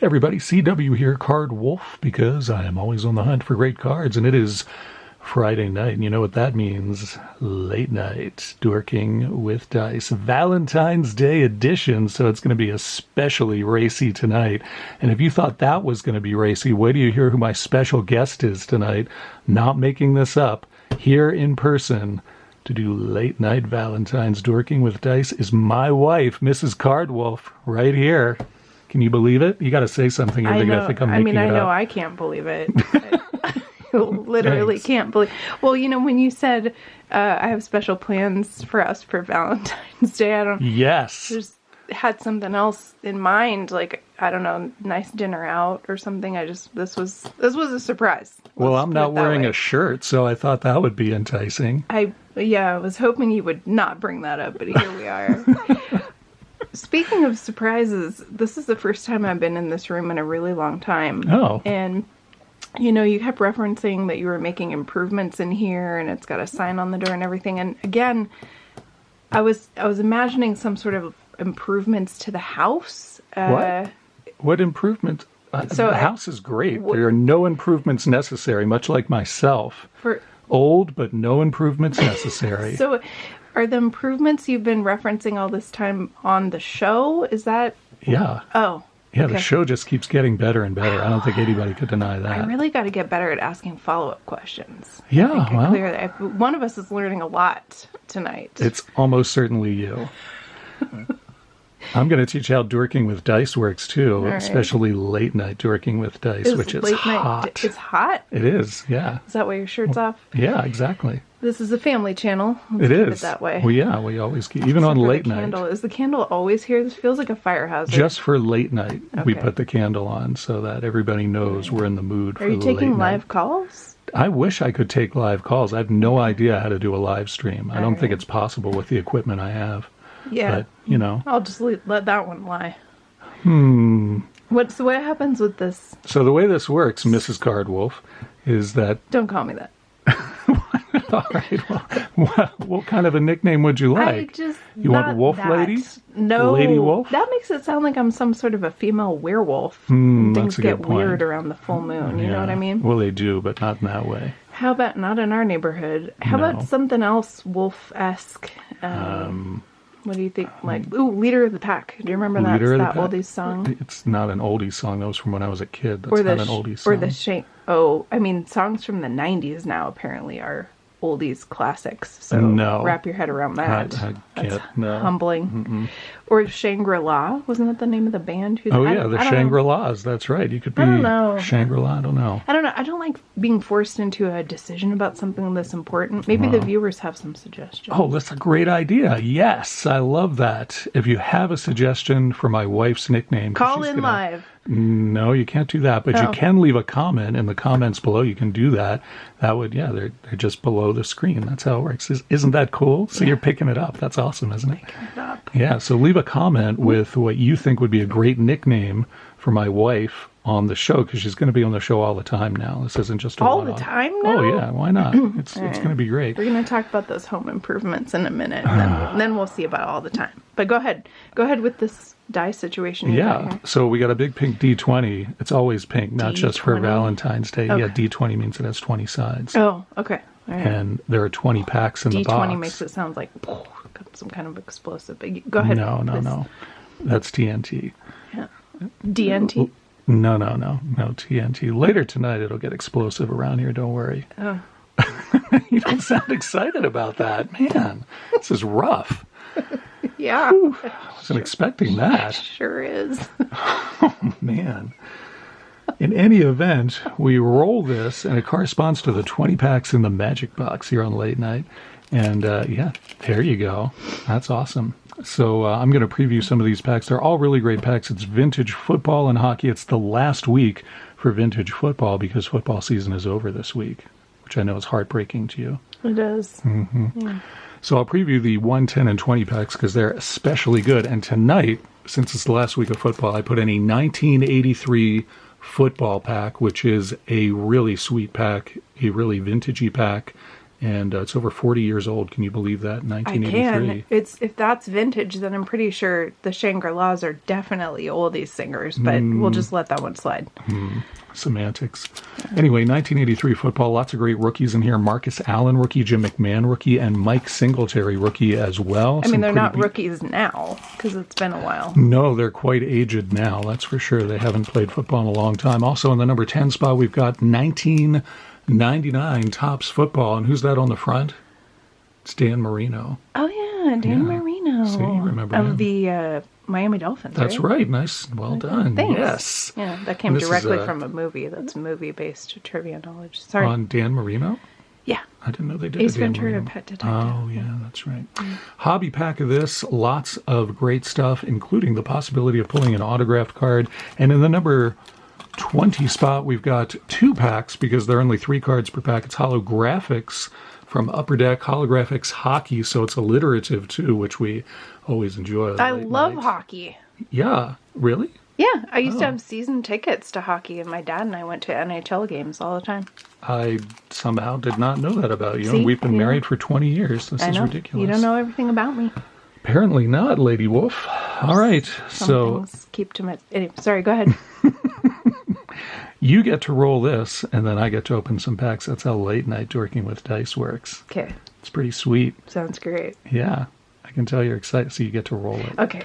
Everybody, CW here, Card Wolf, because I am always on the hunt for great cards, and it is Friday night, and you know what that means. Late Night Dorking with Dice. Valentine's Day edition, so it's going to be especially racy tonight. And if you thought that was going to be racy, wait till you hear who my special guest is tonight. Not making this up. Here in person to do Late Night Valentine's Dorking with Dice is my wife, Mrs. Card Wolf, right here. Can you believe it? You got to say something. I know. I think I'm making it up. I know. I can't believe it. I literally can't believe. Well, you know, when you said I have special plans for us for Valentine's Day, I don't. Yes. Just had something else in mind, like I don't know, nice dinner out or something. This was a surprise. Well, I'm not wearing a shirt, so I thought that would be enticing. I was hoping you would not bring that up, but here we are. Speaking of surprises, this is the first time I've been in this room in a really long time. Oh. And, you know, you kept referencing that you were making improvements in here and it's got a sign on the door and everything. And again, I was imagining some sort of improvements to the house. What improvements? The house is great. There are no improvements necessary, much like myself. Old, but no improvements necessary. So are the improvements you've been referencing all this time on the show? Is that... Yeah. Oh. Yeah, okay. The show just keeps getting better and better. I don't think anybody could deny that. I really got to get better at asking follow-up questions. Yeah, well... One of us is learning a lot tonight. It's almost certainly you. I'm going to teach you how Dorking with Dice works, too, right. Especially Late Night Dorking with Dice, which is hot. It's hot? It is, yeah. Is that why your shirt's off? Yeah, exactly. This is a family channel. It is. It that way. Well, yeah, we always keep, even on late night. Is the candle always here? This feels like a fire hazard. Just for late night, okay. We put the candle on so that everybody knows we're in the mood for late night. Are you taking live calls? I wish I could take live calls. I have no idea how to do a live stream. I don't think it's possible with the equipment I have. Yeah. But, you know. I'll just let that one lie. What happens with this? So the way this works, Mrs. Cardwolf, is that... Don't call me that. All right. Well, what kind of a nickname would you like? You want Wolf Lady? No. Lady Wolf? That makes it sound like I'm some sort of a female werewolf. Things get weird around the full moon. You know what I mean? Well, they do, but not in that way. How about not in our neighborhood? How about something else wolf-esque? What do you think? Like, Leader of the Pack. Do you remember that oldies song? It's not an oldies song. That was from when I was a kid. That's not an oldies song. Songs from the 90s now apparently are oldies classics. So wrap your head around that. I That's can't. No. Humbling. Mm-mm. Or Shangri-La. Wasn't that the name of the band? The Shangri-Las. That's right. You could be Shangri-La. I don't know. I don't like being forced into a decision about something that's important. Maybe the viewers have some suggestions. Oh, that's a great idea. Yes, I love that. If you have a suggestion for my wife's nickname... Call in live. No, you can't do that, but you can leave a comment in the comments below. You can do that. That would, they're just below the screen. That's how it works. Isn't that cool? So you're picking it up. That's awesome, isn't it? Picking it up. Yeah, so leave a comment with what you think would be a great nickname for my wife on the show, because she's going to be on the show all the time now. This isn't just a one-off. All the time now? Oh, yeah, why not? It's going to be great. We're going to talk about those home improvements in a minute, and then we'll see about all the time. But go ahead. Go ahead with this dice situation. Yeah, so we got a big pink D20. It's always pink, not just for Valentine's Day. Okay. Yeah, D20 means it has 20 sides. Oh, okay. All right. And there are 20 packs in the box. D20 makes it sound like some kind of explosive. But go ahead. No. That's TNT. Yeah. DNT? No, TNT. Later tonight it'll get explosive around here, don't worry. Oh. You don't sound excited about that. Man, this is rough. Yeah. Whew, I wasn't expecting that. It sure is. Oh, man. In any event, we roll this, and it corresponds to the 20 packs in the magic box here on Late Night. And, there you go. That's awesome. So I'm going to preview some of these packs. They're all really great packs. It's vintage football and hockey. It's the last week for vintage football because football season is over this week, which I know is heartbreaking to you. It is. Mm-hmm. Yeah. So I'll preview the 1, 10, and 20 packs because they're especially good. And tonight, since it's the last week of football, I put in a 1983 football pack, which is a really sweet pack, a really vintagey pack. And it's over 40 years old. Can you believe that? I 1983. can. If that's vintage, then I'm pretty sure the Shangri-Las are definitely oldies singers, but we'll just let that one slide. Semantics. Anyway, 1983 football. Lots of great rookies in here. Marcus Allen, rookie. Jim McMahon, rookie. And Mike Singletary, rookie as well. I mean, they're not rookies now, because it's been a while. No, they're quite aged now. That's for sure. They haven't played football in a long time. Also, in the number 10 spot, we've got 1999 Topps football. And who's that on the front? It's Dan Marino. Oh, yeah, Dan Marino. See, you remember him. Of the Miami Dolphins, That's right. Nice. Well done. Thanks. Yes. Yeah, that came directly from a movie. That's movie-based trivia knowledge. Sorry. On Dan Marino? Yeah. I didn't know they did Ace a Dan Ventura, Marino. Pet Detective. Oh, yeah, that's right. Hobby pack of this. Lots of great stuff, including the possibility of pulling an autographed card. And in the number 20 spot, we've got 2 packs because there are only 3 cards per pack. It's holographics from Upper Deck, holographics hockey, so it's alliterative too, which we always enjoy. I love hockey. Yeah, really? Yeah, I used to have season tickets to hockey, and my dad and I went to NHL games all the time. I somehow did not know that about you. See? We've been married for 20 years. This is know. ridiculous. You don't know everything about me. Apparently not, Lady Wolf. All right, Some things keep to my... Anyway, sorry, go ahead. You get to roll this, and then I get to open some packs. That's how Late Night Dorking with Dice works. Okay. It's pretty sweet. Sounds great. Yeah, I can tell you're excited, so you get to roll it. Okay.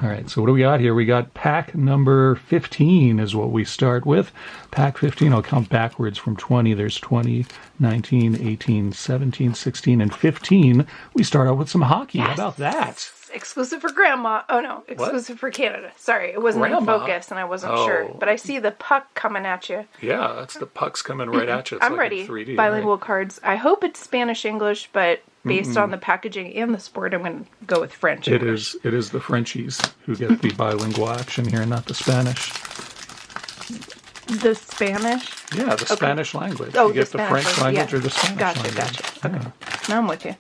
All right, so what do we got here? We got pack number 15 is what we start with. Pack 15, I'll count backwards from 20. There's 20, 19, 18, 17, 16, and 15. We start out with some hockey. Yes. How about that? Exclusive for Grandma. Oh, no. Exclusive for Canada. Sorry, it wasn't in focus, and I wasn't sure. But I see the puck coming at you. Yeah, that's the puck's coming right at you. It's I'm like ready. 3D, bilingual cards. I hope it's Spanish-English, but based on the packaging and the sport, I'm going to go with French. It is the Frenchies who get the bilingual action here, not the Spanish. The Spanish? Yeah, the Spanish language. Oh, you get the French language or the Spanish language. Gotcha. Okay. Now I'm with you.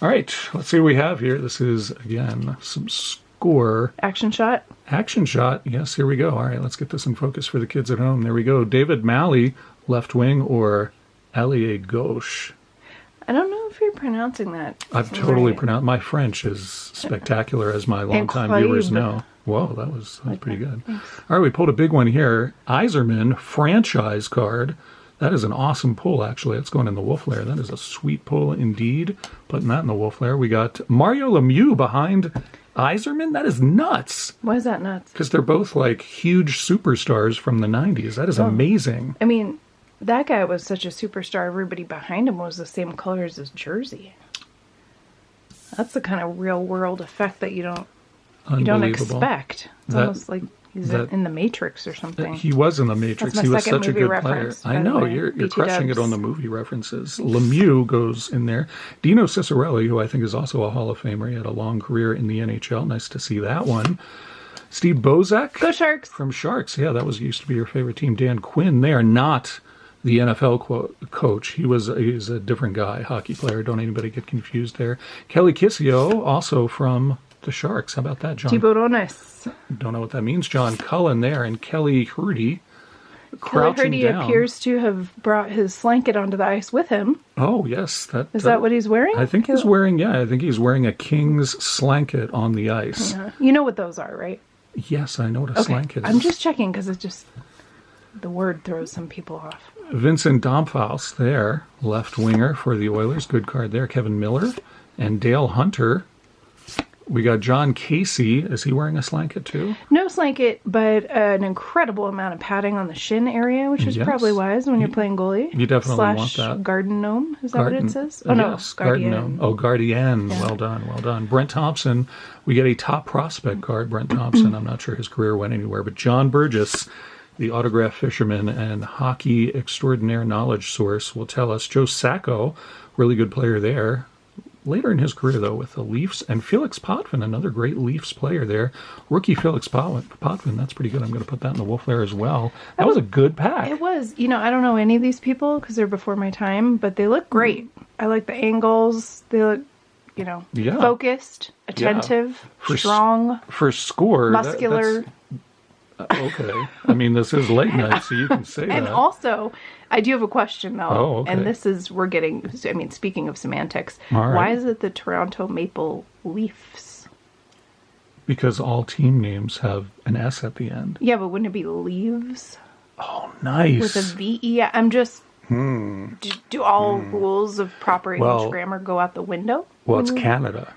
All right, let's see what we have here. This is, again, some score. Action shot? Action shot. Yes, here we go. All right, let's get this in focus for the kids at home. There we go. David Malley, left wing, or allié gauche. I don't know if you're pronouncing that. I've totally pronounced. My French is spectacular, as my longtime viewers know. Whoa, that was pretty good. Thanks. All right, we pulled a big one here. Iserman franchise card. That is an awesome pull, actually. That's going in the Wolf Lair. That is a sweet pull indeed. Putting that in the Wolf Lair. We got Mario Lemieux behind Iserman. That is nuts. Why is that nuts? Because they're both like huge superstars from the 90s. That is amazing. I mean, that guy was such a superstar. Everybody behind him was the same color as his jersey. That's the kind of real world effect that you don't expect. It's almost like he's in the Matrix or something. He was in the Matrix. He was such a good player. I know, you're crushing it on the movie references. Lemieux goes in there. Dino Ciccarelli, who I think is also a Hall of Famer. He had a long career in the NHL. Nice to see that one. Steve Bozak. Go Sharks. From Sharks. Yeah, that used to be your favorite team. Dan Quinn there, not the NFL coach. He's a different guy, hockey player. Don't anybody get confused there. Kelly Kissio, also from the Sharks. How about that, John? Tiburones. Don't know what that means. John Cullen there, and Kelly Hrdy crouching down. Kelly Hrdy appears to have brought his slanket onto the ice with him. Oh, yes. Is that what he's wearing? I think he's wearing a King's slanket on the ice. Yeah. You know what those are, right? Yes, I know what a slanket is. I'm just checking because the word throws some people off. Vincent Domfals there, left winger for the Oilers. Good card there. Kevin Miller and Dale Hunter. We got John Casey. Is he wearing a slanket too? No slanket, but an incredible amount of padding on the shin area, which is probably wise when you're playing goalie. You definitely want that. Garden gnome, is that what it says? Oh, yes, no, Garden gnome. Oh, Guardian. Yeah. Well done. Brent Thompson. We get a top prospect card. Brent Thompson. I'm not sure his career went anywhere, but John Burgess, the autograph fisherman and hockey extraordinaire knowledge source, will tell us. Joe Sacco, really good player there. Later in his career, though, with the Leafs, and Felix Potvin, another great Leafs player there. Rookie Felix Potvin, that's pretty good. I'm going to put that in the Wolf Lair as well. That was a good pack. It was. I don't know any of these people because they're before my time, but they look great. I like the angles. They look, focused, attentive, strong. For score. Muscular. Okay. I mean, this is late night, so you can say And that. also, I do have a question though. Oh, okay. And this is, speaking of semantics, All right. why is it the Toronto Maple Leafs? Because all team names have an S at the end. Yeah, but wouldn't it be leaves? Oh, nice. With a V-E? I'm just... Do all rules of proper English grammar go out the window? Well, it's Canada.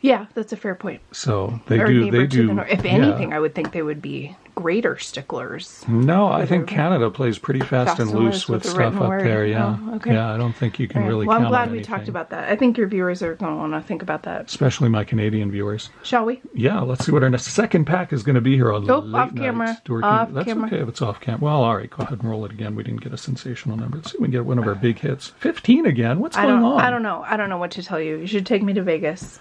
Yeah, that's a fair point. So they Or do. neighbor They to do. the north. If yeah. anything, I would think they would be greater sticklers. No, I think Canada plays pretty fast and loose with the stuff written up word. there. Yeah. Oh, okay. Yeah, I don't think you can All right. really Well, I'm count glad on we anything. talked about that. I think your viewers are going to want to think about that. Especially my Canadian viewers. Shall we? Yeah, let's see what our second pack is going to be here on Oh, Late off Night camera. Dorking. Off That's camera. okay if it's off camera. Well, all right, go ahead and roll it again. We didn't get a sensational number. Let's see if we can get one of our big hits. 15 again. What's going on? I don't know. I don't know what to tell you. You should take me to Vegas.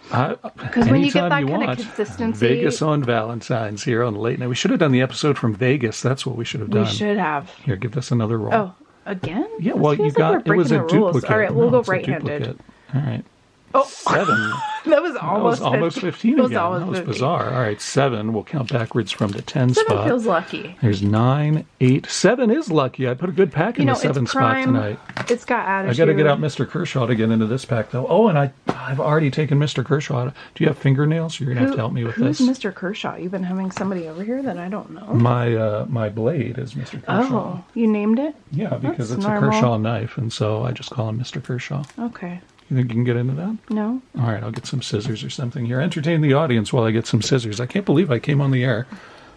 Because when you get that kind of consistency- Vegas on Valentine's here on Late Night. We should have done the episode from Vegas. That's what we should have done. We should have. Here, give this another roll. Oh, again? Yeah, This well, you feels like got, we're it was a breaking the rules. duplicate. All right, we'll No, go it's a right-handed. duplicate. All right. Oh, 7. that was That almost was almost 15 That was again. almost That was 50. bizarre. All right, 7. We'll count backwards from the 10 7 spot. feels lucky. There's 9, 8. 7 is lucky. I put a good pack in the 7 it's spot prime. tonight. It's got I attitude. got to get out Mr. Kershaw to get into this pack, though. Oh, and I've already taken Mr. Kershaw. Do you have fingernails? You're going to have to help me with who's this. Mr. Kershaw? You've been having somebody over here that I don't know. My blade is Mr. Kershaw. Oh, you named it? Yeah, because That's it's normal. a Kershaw knife, and so I just call him Mr. Kershaw. Okay. You think you can get into that? No? All right, I'll get some scissors or something here. Entertain the audience while I get some scissors. I can't believe I came on the air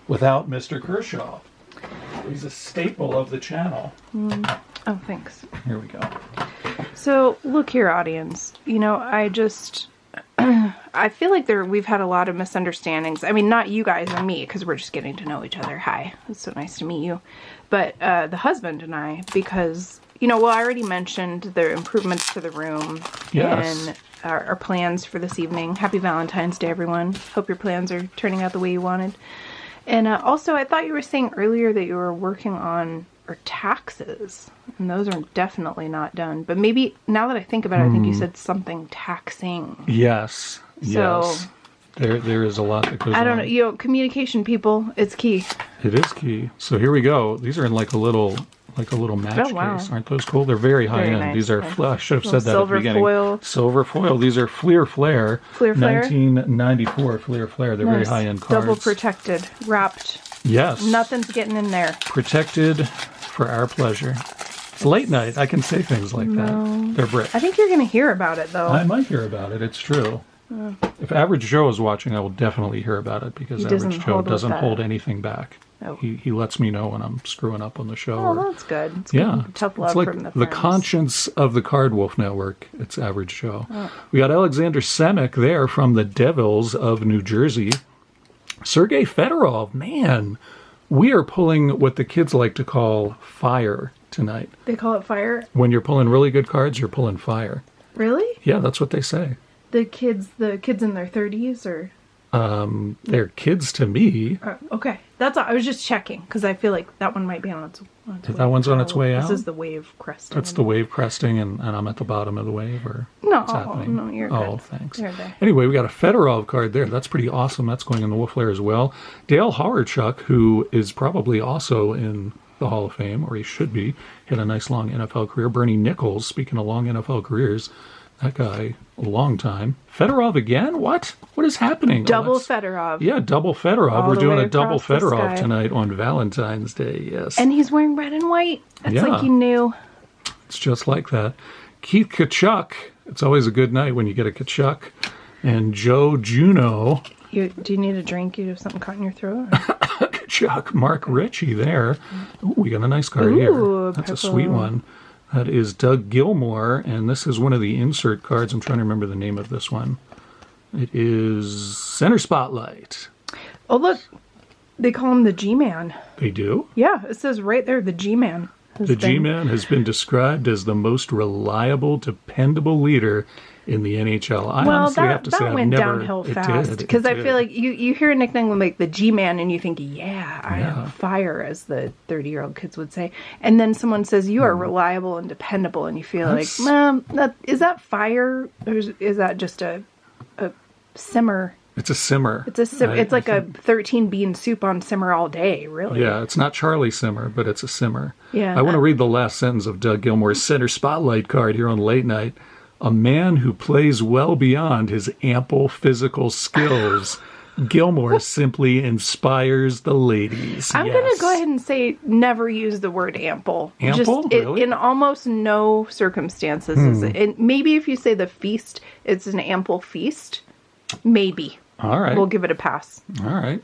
without Mr. Kershaw. He's a staple of the channel. Oh, thanks. Here we go. So, look here, audience. I just... I feel like we've had a lot of misunderstandings. I mean, not you guys and me, because we're just getting to know each other. Hi. It's so nice to meet you. But the husband and I, because... I already mentioned the improvements to the room Yes. and our plans for this evening. Happy Valentine's Day, everyone. Hope your plans are turning out the way you wanted. And also, I thought you were saying earlier that you were working on our taxes. And those are definitely not done. But maybe, now that I think about it, I think you said something taxing. Yes. So- Yes. There is a lot that goes on. I don't know. Communication, people, it's key. It is key. So here we go. These are in like a little match Oh, wow. case. Aren't those cool? They're very high Very end. nice. These are, Okay. I should have Little said that at the silver beginning. foil. Silver foil. These are Fleer Flare. Fleer Flare? 1994 Fleer Flare. They're very Nice. high end cards. Double protected, wrapped. Yes. Nothing's getting in there. Protected for our pleasure. It's late night. I can say things like that. They're brick. I think you're going to hear about it, though. I might hear about it. It's true. If Average Joe is watching, I will definitely hear about it because He doesn't Average Joe hold with doesn't that. hold anything back. Oh. He lets me know when I'm screwing up on the show. Oh, or- that's good. It's yeah, good. Tough love it's like from the the friends. conscience of the Card Wolf Network. It's Average Joe. Oh. We got Alexander Semek there from the Devils of New Jersey. Sergei Fedorov, man, we are pulling what the kids like to call fire tonight. They call it fire? When you're pulling really good cards, you're pulling fire. Really? Yeah, that's what they say. The kids in their 30s, or? They're kids to me. Okay. That's all. I was just checking, because I feel like that one might be on its way. That one's on its way out? This is the wave cresting. That's the wave cresting, and I'm at the bottom of the wave, or No, what's happening? no, you're Oh, good. thanks. You're there. Anyway, we got a Fedorov card there. That's pretty awesome. That's going in the Wolf Lair as well. Dale Hawerchuk, who is probably also in the Hall of Fame, or he should be, had a nice long NFL career. Bernie Nichols, speaking of long NFL careers, that guy, a long time. Fedorov again? What? What is happening? Double That's- Fedorov. Yeah, double Fedorov. All We're the doing way a double across the Fedorov sky. tonight on Valentine's Day, yes. And he's wearing red and white. It's Yeah. like you knew. It's just like that. Keith Kachuk. It's always a good night when you get a Kachuk. And Joe Juno. Do you need a drink? You have something caught in your throat? Kachuk. Mark Ritchie there. Ooh, we got a nice card here. Ooh, That's a purple. sweet one. That is Doug Gilmore. And this is one of the insert cards. I'm trying to remember the name of this one. It is Center Spotlight. Oh, look. They call him the G-Man. They do? Yeah, it says right there, the G-Man. The G-Man has been described as the most reliable, dependable leader in the NHL. I Well, honestly have to say that I've went never, downhill it fast. did, Because it I did. feel like you hear a nickname like the G-Man and you think, I Yeah. am fire, as the 30-year-old kids would say. And then someone says, you Hmm. are reliable and dependable. And you feel That's- like, is that fire? Or is that just a simmer It's a simmer. It's like a 13 bean soup on simmer all day, really. Yeah, it's not Charlie Simmer, but it's a simmer. Yeah. I want to read the last sentence of Doug Gilmour's center spotlight card here on Late Night. A man who plays well beyond his ample physical skills. Gilmour simply inspires the ladies. I'm going to go ahead and say never use the word ample. Ample? Really? In almost no circumstances. Is it, and maybe if you say the feast, it's an ample feast. Maybe. All right. We'll give it a pass. All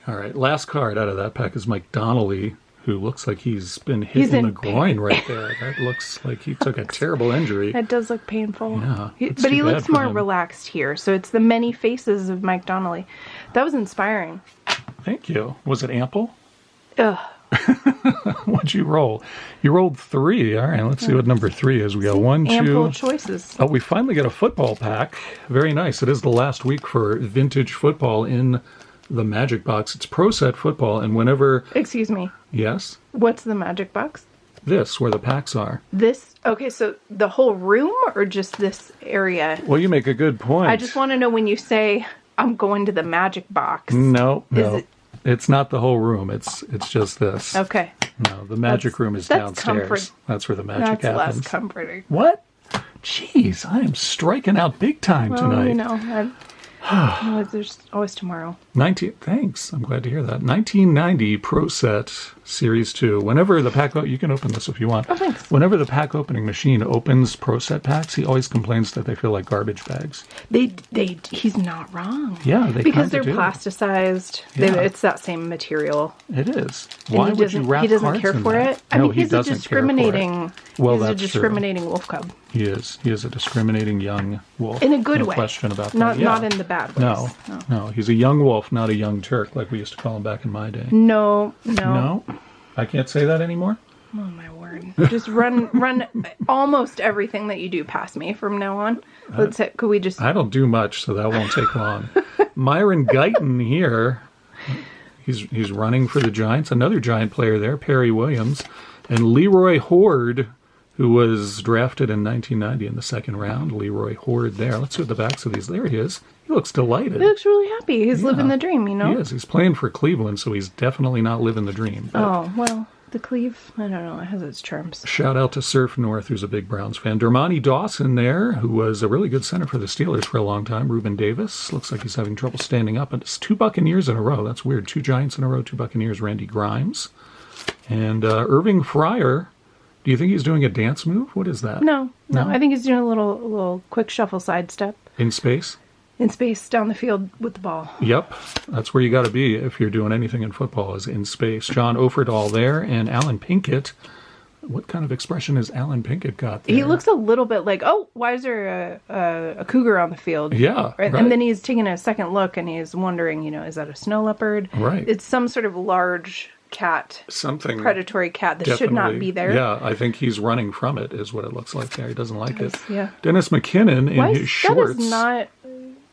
right. Last card out of that pack is Mike Donnelly, who looks like he's been hit in the groin right there. That looks like he took a terrible injury. That does look painful. Yeah. But he looks more relaxed here. So it's the many faces of Mike Donnelly. That was inspiring. Thank you. Was it ample? Ugh. What'd you roll? You rolled 3. All right, let's see what number 3 is. We got 1, 2. Ample choices. Oh, we finally get a football pack. Very nice. It is the last week for vintage football in the Magic Box. It's Pro Set football, and whenever... Excuse me. Yes? What's the Magic Box? This, where the packs are. This? Okay, so the whole room or just this area? Well, you make a good point. I just want to know when you say, I'm going to the Magic Box. No. It's not the whole room. It's just this. Okay. No, the magic room is downstairs. That's where the magic happens. That's less comforting. What? Jeez, I am striking out big time tonight. You know, there's always tomorrow. Thanks. I'm glad to hear that. 1990 Pro Set Series 2. Whenever the pack... you can open this if you want. Oh, thanks. Whenever the pack opening machine opens Pro Set packs, he always complains that they feel like garbage bags. He's not wrong. Yeah, because they're plasticized. Yeah. It's that same material. It is. Why would you wrap He doesn't cards care in for that? it. I No, mean, he he's a doesn't care for it. discriminating. Well, he's a that's discriminating true. wolf cub. He is. He is a discriminating young wolf. In a good way. No question about that. Not in the bad ways. No. He's a young wolf, not a young Turk, like we used to call him back in my day. No. I can't say that anymore? Oh, my word. Just run almost everything that you do past me from now on. Could we just... I don't do much, so that won't take long. Myron Guyton here. He's running for the Giants. Another Giant player there, Perry Williams. And Leroy Horde, who was drafted in 1990 in the second round. Leroy Horde there. Let's see what the backs of these... There he is. He looks delighted. He looks really happy. He's living the dream, you know? He is. He's playing for Cleveland, so he's definitely not living the dream. Oh, well, the Cleve, I don't know. It has its charms. Shout out to Surf North, who's a big Browns fan. Dermontti Dawson there, who was a really good center for the Steelers for a long time. Reuben Davis. Looks like he's having trouble standing up. And it's 2 Buccaneers in a row. That's weird. 2 Giants in a row, 2 Buccaneers. Randy Grimes. And Irving Fryer. Do you think he's doing a dance move? What is that? No. I think he's doing a little quick shuffle sidestep. In space? In space, down the field with the ball. Yep. That's where you got to be if you're doing anything in football, is in space. John Offerdahl there, and Alan Pinkett. What kind of expression has Alan Pinkett got there? He looks a little bit like, oh, why is there a cougar on the field? Yeah. Right. And then he's taking a second look, and he's wondering, is that a snow leopard? Right. It's some sort of large cat. Something. Predatory cat that should not be there. Yeah, I think he's running from it, is what it looks like there. He doesn't like it. Yeah. Dennis McKinnon in his shorts. That is not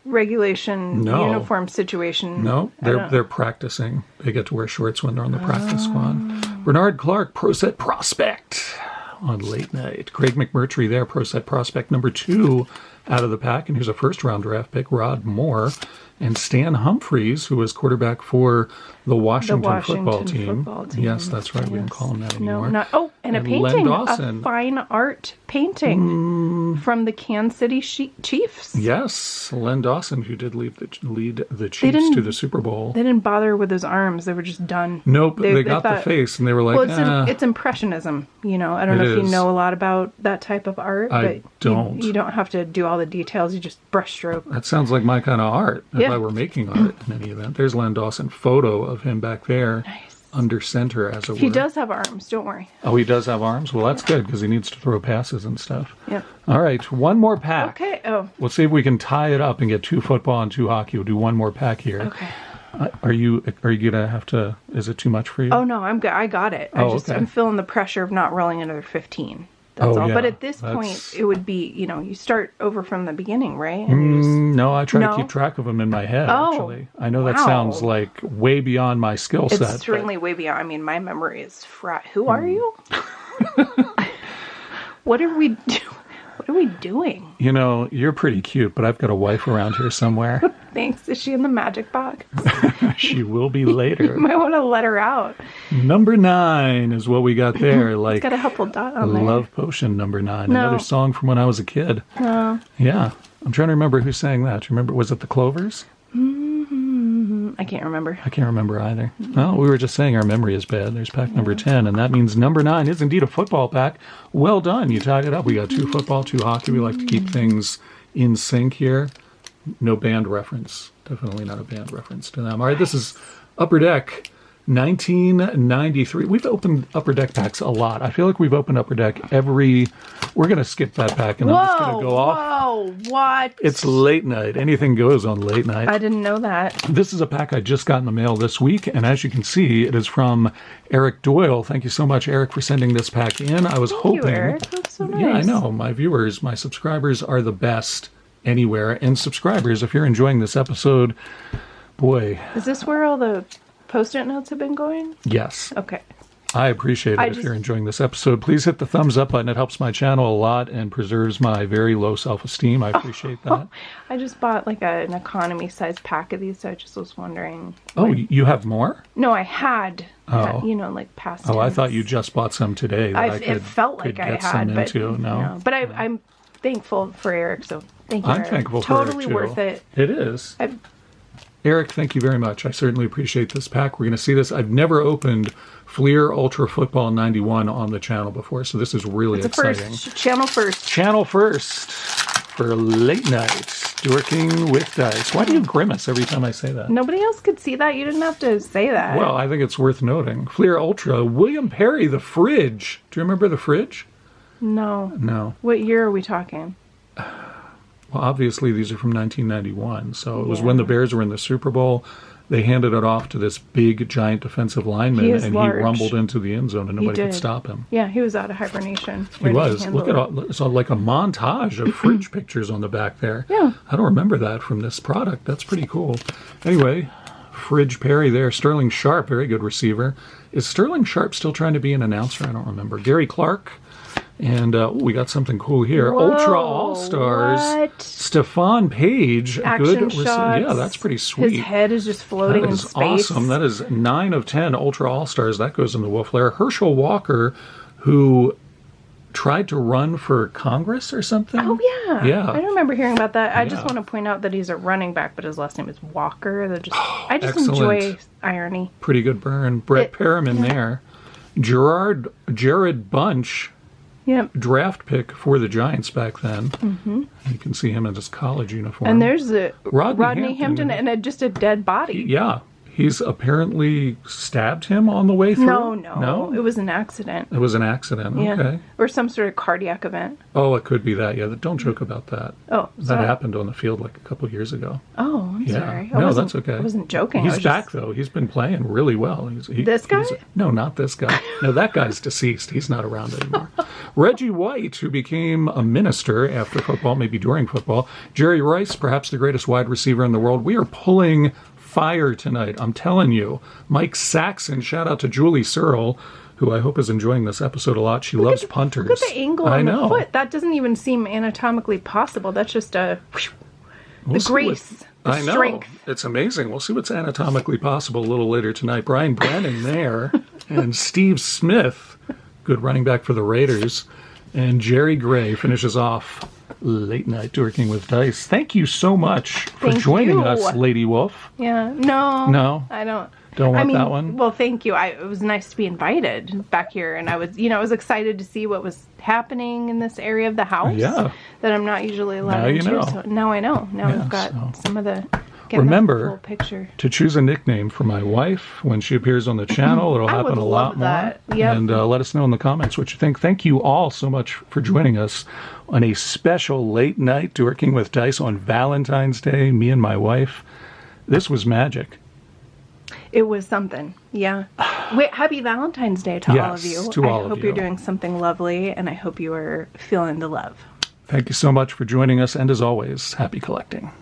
regulation uniform situation. No, they're practicing. They get to wear shorts when they're on the practice squad. Bernard Clark, Pro Set Prospect on Late Night. Craig McMurtry there, Pro Set Prospect number 2 out of the pack. And here's a first-round draft pick, Rod Moore. And Stan Humphries, who was quarterback for the Washington football team. Yes, that's right. Yes. We don't call him that anymore. And a painting, a fine art painting from the Kansas City Chiefs. Yes, Len Dawson, who did lead the Chiefs to the Super Bowl. They didn't bother with his arms. They were just done. Nope, they got the face, and they were like, it's Impressionism. I don't know if you know a lot about that type of art. I don't. You don't have to do all the details. You just brushstroke. That sounds like my kind of art. If I were making art in any event. There's Len Dawson, photo of him back there. Nice. Under center, as it were. He does have arms, don't worry. Oh, he does have arms? Well, that's good, because he needs to throw passes and stuff. Yep. All right, one more pack. Okay, We'll see if we can tie it up and get 2 football and 2 hockey. We'll do one more pack here. Okay. Are you gonna have to? Is it too much for you? Oh no, I'm good. I got it. I'm feeling the pressure of not rolling another 15. That's all. Yeah, but at this point, it would be, you start over from the beginning, right? No, I try to keep track of them in my head, actually. I know that sounds like way beyond my skill set. It's certainly way beyond. I mean, my memory is Who are you? What are we doing? What are we doing? You know, you're pretty cute, but I've got a wife around here somewhere. Thanks. Is she in the magic box? She will be later. You might want to let her out. Number 9 is what we got there. Like, It's got a helpful dot on there. Love Potion, number 9. No. Another song from when I was a kid. No. Yeah. I'm trying to remember who sang that. Do you remember? Was it the Clovers? I can't remember. I can't remember either. Well, we were just saying our memory is bad. There's pack number 10, and that means number 9 is indeed a football pack. Well done. You tied it up. We got 2 football, 2 hockey. We like to keep things in sync here. No band reference. Definitely not a band reference to them. All right, this is Upper Deck 1993. We've opened Upper Deck packs a lot. I feel like we've opened Upper Deck every... We're going to skip that pack, and I'm just going to go off. Whoa, what? It's Late Night. Anything goes on Late Night. I didn't know that. This is a pack I just got in the mail this week, and as you can see, it is from Eric Doyle. Thank you so much, Eric, for sending this pack in. I was hoping... Thank you, Eric. That's so nice. Yeah, I know. My viewers, my subscribers are the best anywhere. And subscribers, if you're enjoying this episode, boy... Is this where all the Post-it notes have been going? Yes. Okay. I appreciate it. If you're enjoying this episode, please hit the thumbs up button. It helps my channel a lot and preserves my very low self-esteem. I appreciate that. I just bought like an economy size pack of these, so I just was wondering. Oh, you have more? No, I had. Oh. You know, like past. Oh, I tense. thought you just bought some today. That it felt like I get had, some but into. No. But I'm thankful for Eric, so thank you, I'm Eric. thankful for Totally Eric, too. worth it. It is. Eric, thank you very much. I certainly appreciate this pack. We're going to see this. I've never opened Fleer Ultra Football 91 on the channel before, so this is really exciting. Channel first. Channel first for Late Night Dorking with Dice. Why do you grimace every time I say that? Nobody else could see that. You didn't have to say that. Well, I think it's worth noting. Fleer Ultra, William Perry, The Fridge. Do you remember The Fridge? No. No. What year are we talking? Well, obviously, these are from 1991, so it was when the Bears were in the Super Bowl. They handed it off to this big, giant defensive lineman, and he rumbled into the end zone, and nobody could stop him. Yeah, he was out of hibernation. He was. Look at all, it's like a montage of fridge pictures on the back there. Yeah. I don't remember that from this product. That's pretty cool. Anyway, Fridge Perry there. Sterling Sharp, very good receiver. Is Sterling Sharp still trying to be an announcer? I don't remember. Gary Clark. And we got something cool here. Whoa, Ultra All-Stars. what? Stephon Page. Action shots. Yeah, that's pretty sweet. His head is just floating in space. That is awesome. That is 9 of 10 Ultra All-Stars. That goes in the Wolf Lair. Herschel Walker, who tried to run for Congress or something. Oh, yeah. Yeah. I remember hearing about that. I just want to point out that he's a running back, but his last name is Walker. I just enjoy irony. Pretty good burn. Brett Perriman there. Jared Bunch. Yep. Draft pick for the Giants back then. Mm-hmm. You can see him in his college uniform. And there's Rodney Hampton and just a dead body. Yeah. He's apparently stabbed him on the way through? No? It was an accident. It was an accident. Yeah. Okay. Or some sort of cardiac event. Oh, it could be that. Yeah, don't joke about that. Oh, that happened on the field like a couple of years ago. Oh, I'm sorry. No, that's okay. I wasn't joking. He's back, though. He's been playing really well. This guy? No, not this guy. No, that guy's deceased. He's not around anymore. Reggie White, who became a minister after football, maybe during football. Jerry Rice, perhaps the greatest wide receiver in the world. We are pulling fire tonight, I'm telling you. Mike Saxon, shout out to Julie Searle, who I hope is enjoying this episode a lot. She loves punters. Look at the angle on the foot. That doesn't even seem anatomically possible. That's just the grace, the strength. It's amazing. We'll see what's anatomically possible a little later tonight. Brian Brennan there, and Steve Smith, good running back for the Raiders, and Jerry Gray finishes off Late Night Dorking with Dice. Thank you so much for joining us, Lady Wolf. Yeah. No. I don't. Don't want that one? Well, thank you. It was nice to be invited back here, and I was excited to see what was happening in this area of the house. Yeah. That I'm not usually allowed into. Know. So now I know. Now we've got some of the. Remember full picture. To choose a nickname for my wife when she appears on the channel. It'll happen a lot more. Yep. And let us know in the comments what you think. Thank you all so much for joining us on a special Late Night Dorking with Dice on Valentine's Day. Me and my wife. This was magic. It was something. Yeah. Wait, happy Valentine's Day to all of you. I hope you're doing something lovely, and I hope you are feeling the love. Thank you so much for joining us, and as always, happy collecting.